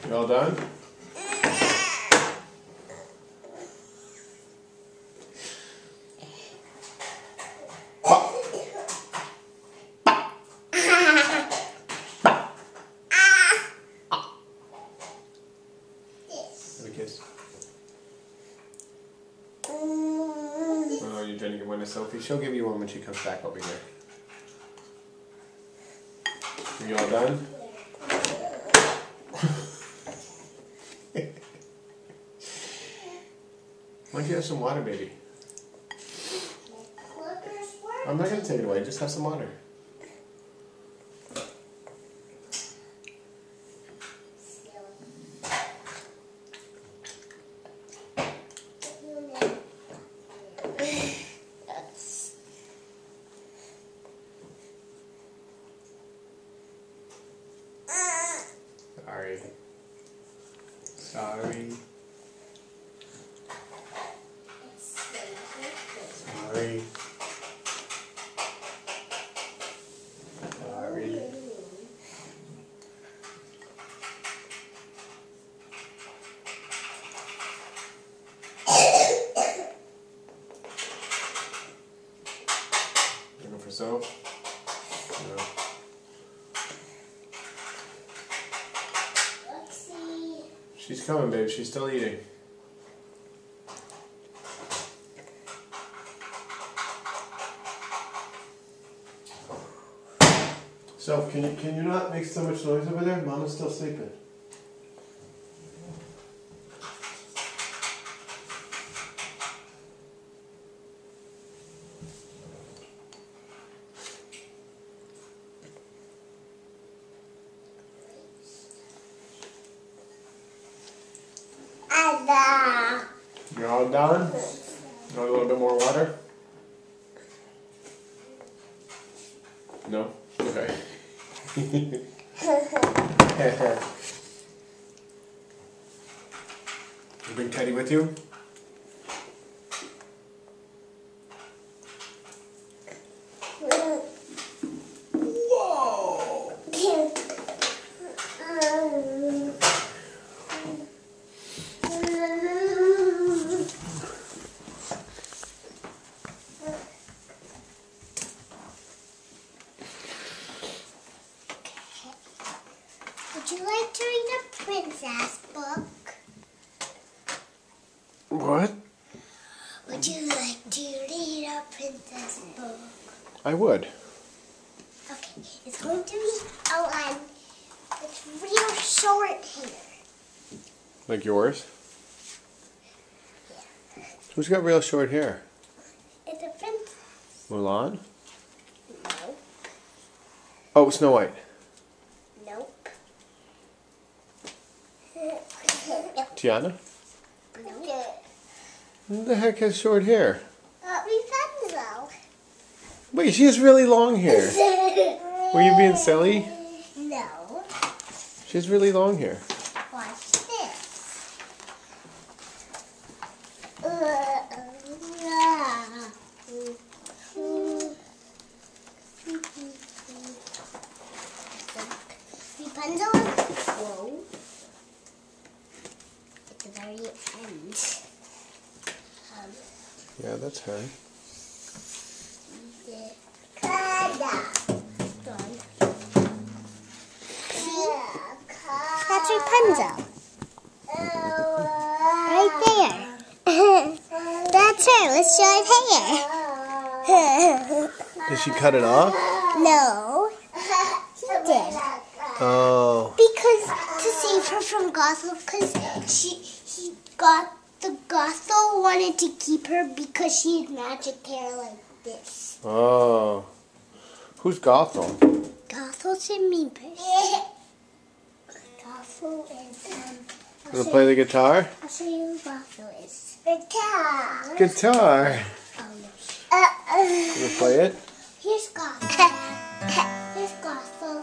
You all done? Have a kiss. Oh, you're trying to give one to Sophie? She'll give you one when she comes back over here. Are you all done? Why don't you have some water, baby? I'm not going to take it away. Just have some water. Sorry. Sorry. Sorry. Sorry. Looking for soap? No. She's coming, babe. She's still eating. Soph, can you not make so much noise over there? Mama's still sleeping. You're all done? You want a little bit more water? No? Okay. You bring Teddy with you? Whoa! Would you like to read a princess book? What? Would you like to read a princess book? I would. Okay, it's going to be outlined with real short hair. Like yours? Yeah. Who's got real short hair? It's a princess. Mulan? No. Oh, Snow White. Nope. Tiana? Nope. Who the heck has short hair? Rapunzel. Wait, she has really long hair. Were you being silly? No. She has really long hair. Watch this. Rapunzel is whoa. At the very end. Yeah, that's her. That's Rapunzel. Right there. That's her with short hair. Did she cut it off? No. He did. Oh. Because to save her from Gothel, because the Gothel wanted to keep her because she had magic hair like this. Oh. Who's Gothel? Gothel's in Meepers. Gothel is Gonna play the guitar? I'll show you who Gothel is. Guitar. Guitar. Oh no. Gonna play it? Here's Gothel. Here's Gothel.